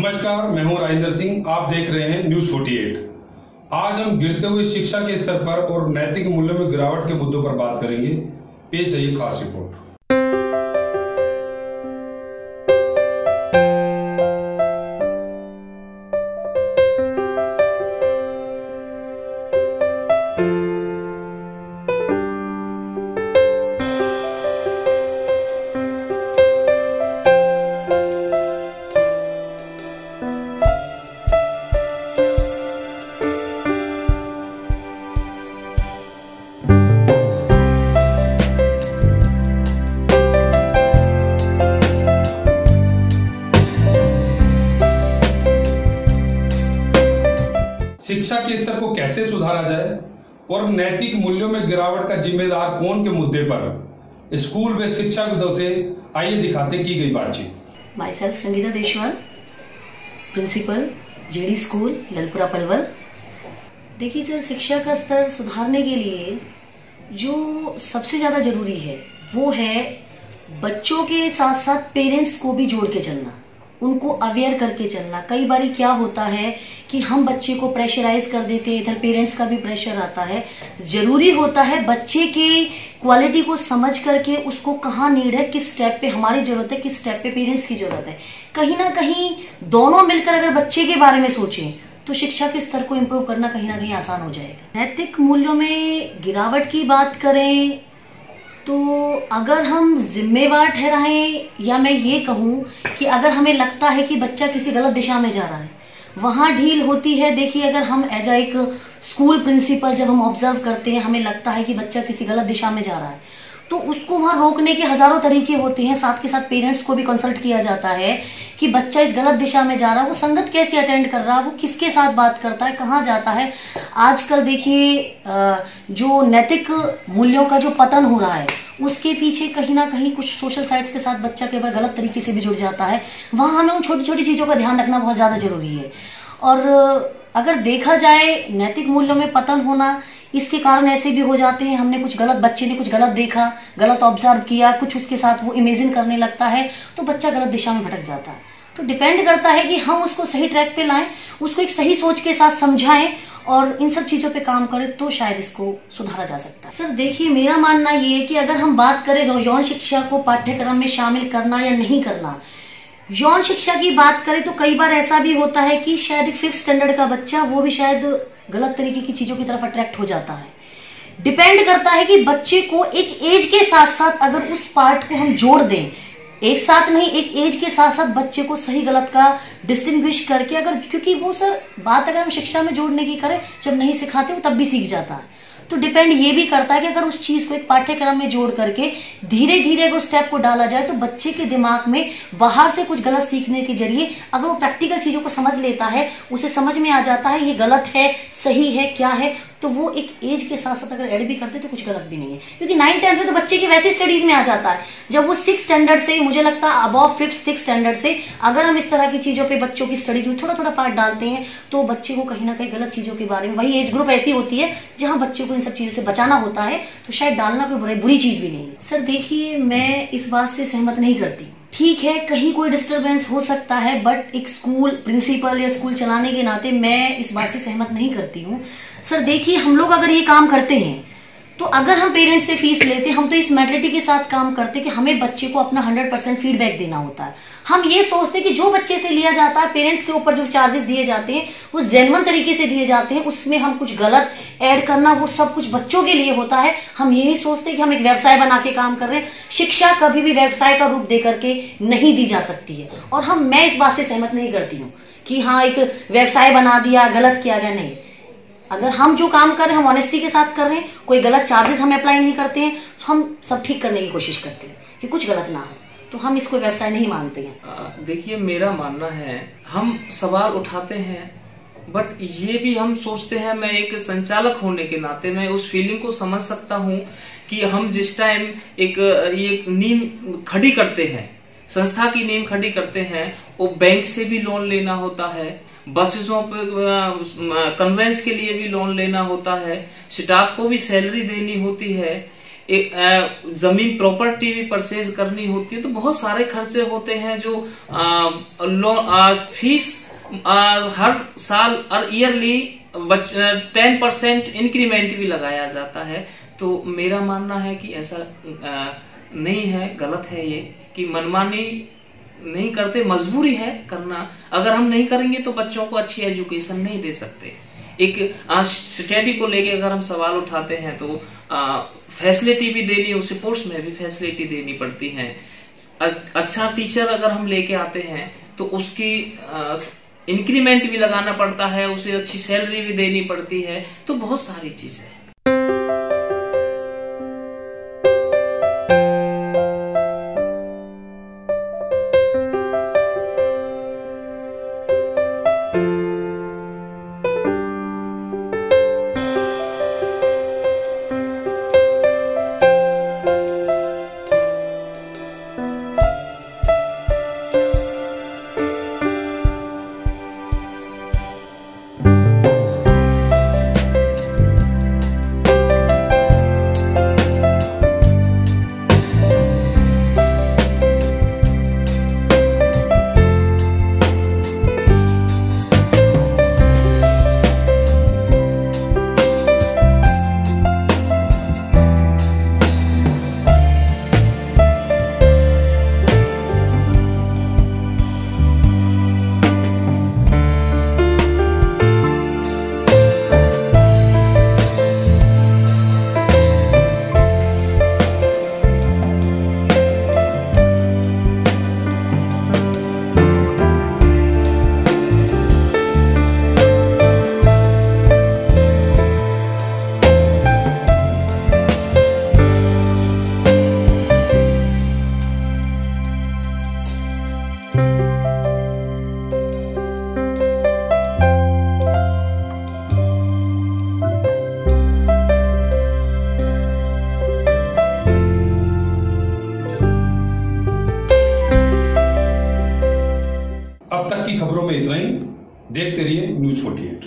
नमस्कार, मैं हूं राजेंद्र सिंह। आप देख रहे हैं न्यूज 48। आज हम गिरते हुए शिक्षा के स्तर पर और नैतिक मूल्यों में गिरावट के मुद्दों पर बात करेंगे। पेश है ये खास रिपोर्ट। शिक्षा के स्तर को कैसे सुधारा जाए और नैतिक मूल्यों में गिरावट का जिम्मेदार कौन के मुद्दे पर स्कूल व शिक्षाविदों से आइए दिखाते की गई बातचीत। My self Sangeeta Deshwal, principal JD school Lalpura Palwal. देखिए सर, शिक्षा का स्तर सुधारने के लिए जो सबसे ज्यादा जरूरी है वो है बच्चों के साथ साथ पेरेंट्स को भी जोड़ के चलना, उनको अवेयर करके चलना। कई बार क्या होता है कि हम बच्चे को प्रेशराइज कर देते हैं, इधर पेरेंट्स का भी प्रेशर आता है। जरूरी होता है बच्चे की क्वालिटी को समझ करके उसको कहाँ नीड है, किस स्टेप पे हमारी जरूरत है, किस स्टेप पे पेरेंट्स की जरूरत है। कहीं ना कहीं दोनों मिलकर अगर बच्चे के बारे में सोचें तो शिक्षा के स्तर को इम्प्रूव करना कहीं ना कहीं आसान हो जाएगा। नैतिक मूल्यों में गिरावट की बात करें तो अगर हम जिम्मेवार ठहराएं, या मैं ये कहूँ कि अगर हमें लगता है कि बच्चा किसी गलत दिशा में जा रहा है, वहाँ ढील होती है। देखिए, अगर हम एज एक स्कूल प्रिंसिपल जब हम ऑब्जर्व करते हैं, हमें लगता है कि बच्चा किसी गलत दिशा में जा रहा है, तो उसको वहाँ रोकने के हजारों तरीके होते हैं। साथ के साथ पेरेंट्स को भी कंसल्ट किया जाता है कि बच्चा इस गलत दिशा में जा रहा है, वो संगत कैसे अटेंड कर रहा है, वो किसके साथ बात करता है, कहाँ जाता है। आजकल देखिए जो नैतिक मूल्यों का जो पतन हो रहा है उसके पीछे कहीं ना कहीं कुछ सोशल साइट्स के साथ बच्चा कई बार गलत तरीके से भी जुड़ जाता है। वहाँ हमें उन छोटी छोटी चीज़ों का ध्यान रखना बहुत ज़्यादा जरूरी है। और अगर देखा जाए नैतिक मूल्यों में पतन होना, इसके कारण ऐसे भी हो जाते हैं, हमने कुछ गलत, बच्चे ने कुछ गलत देखा, गलत ऑब्जर्व किया, कुछ उसके साथ वो इमेजिन करने लगता है, तो बच्चा गलत दिशा में भटक जाता है। तो डिपेंड करता है कि हम उसको सही ट्रैक पे लाएं, उसको एक सही सोच के साथ समझाएं और इन सब चीजों पे काम करें, तो शायद इसको सुधारा जा सकता है। सर देखिए, मेरा मानना ये है कि अगर हम बात करें यौन शिक्षा को पाठ्यक्रम में शामिल करना या नहीं करना, यौन शिक्षा की बात करें तो कई बार ऐसा भी होता है कि शायद 5th स्टैंडर्ड का बच्चा वो भी शायद गलत तरीके की चीजों की तरफ अट्रैक्ट हो जाता है। डिपेंड करता है कि बच्चे को एक एज के साथ साथ अगर उस पार्ट को हम जोड़ दें, एक साथ नहीं, एक एज के साथ साथ बच्चे को सही गलत का डिस्टिंग्विश करके, अगर, क्योंकि वो सर बात अगर हम शिक्षा में जोड़ने की करें, जब नहीं सिखाते वो तब भी सीख जाता है। तो डिपेंड ये भी करता है कि अगर उस चीज को एक पाठ्यक्रम में जोड़ करके धीरे धीरे अगर स्टेप को डाला जाए तो बच्चे के दिमाग में बाहर से कुछ गलत सीखने के जरिए अगर वो प्रैक्टिकल चीजों को समझ लेता है, उसे समझ में आ जाता है ये गलत है, सही है, क्या है, तो वो एक एज के साथ साथ अगर ऐड भी करते तो कुछ गलत भी नहीं है। क्योंकि 9th-10th में तो बच्चे की वैसे स्टडीज में आ जाता है। जब वो 6th स्टैंडर्ड से, मुझे लगता है अबव 5th-6th स्टैंडर्ड से अगर हम इस तरह की चीजों पे बच्चों की स्टडीज में थोड़ा थोड़ा पार्ट डालते हैं तो बच्चे को कहीं ना कहीं गलत चीजों के बारे में, वही एज ग्रुप ऐसी होती है जहाँ बच्चे को इन सब चीजों से बचाना होता है, तो शायद डालना कोई बुरी चीज भी नहीं है। सर देखिए, मैं इस बात से सहमत नहीं करती। ठीक है, कहीं कोई डिस्टरबेंस हो सकता है, बट एक स्कूल प्रिंसिपल या स्कूल चलाने के नाते मैं इस बात से सहमत नहीं करती हूँ। सर देखिए, हम लोग अगर ये काम करते हैं तो अगर हम पेरेंट्स से फीस लेते हैं, हम तो इस मेंटलिटी के साथ काम करते हैं कि हमें बच्चे को अपना 100% फीडबैक देना होता है। हम ये सोचते हैं कि जो बच्चे से लिया जाता है, पेरेंट्स के ऊपर जो चार्जेस दिए जाते हैं वो जेन्युइन तरीके से दिए जाते हैं, उसमें हम कुछ गलत ऐड करना, वो सब कुछ बच्चों के लिए होता है। हम ये नहीं सोचते कि हम एक व्यवसाय बना के काम कर रहे हैं। शिक्षा कभी भी व्यवसाय का रूप दे करके नहीं दी जा सकती है, और मैं इस बात से सहमत नहीं करती हूँ कि हाँ एक व्यवसाय बना दिया, गलत किया गया, नहीं। अगर हम जो काम कर रहे हैं हम ऑनेस्टी के साथ कर रहे हैं, कोई गलत चार्जेस हम अप्लाई नहीं करते हैं, हम सब ठीक करने की कोशिश करते हैं कि कुछ गलत ना हो, तो हम इसको व्यवसाय नहीं मानते हैं। देखिए, मेरा मानना है, हम सवाल उठाते हैं बट ये भी हम सोचते हैं, मैं एक संचालक होने के नाते मैं उस फीलिंग को समझ सकता हूँ कि हम जिस टाइम एक नींव खड़ी करते हैं, संस्था की नींव खड़ी करते हैं, वो बैंक से भी लोन लेना होता है, बसेसों पे कन्वेंस के लिए भी लोन लेना होता है, स्टाफ को भी सैलरी देनी होती है, एक जमीन प्रॉपर्टी भी परचेज करनी होती है, तो बहुत सारे खर्चे होते हैं जो फीस हर साल और ईयरली 10% इंक्रीमेंट भी लगाया जाता है। तो मेरा मानना है कि ऐसा नहीं है, गलत है ये कि मनमानी नहीं करते, मजबूरी है करना। अगर हम नहीं करेंगे तो बच्चों को अच्छी एजुकेशन नहीं दे सकते। एक स्टडी को लेके अगर हम सवाल उठाते हैं तो फैसिलिटी भी देनी, उसे कोर्स में भी फैसिलिटी देनी पड़ती है। अच्छा टीचर अगर हम लेके आते हैं तो उसकी इंक्रीमेंट भी लगाना पड़ता है, उसे अच्छी सैलरी भी देनी पड़ती है, तो बहुत सारी चीजें हैं। अब तक की खबरों में इतना ही। देखते रहिए न्यूज़ 48।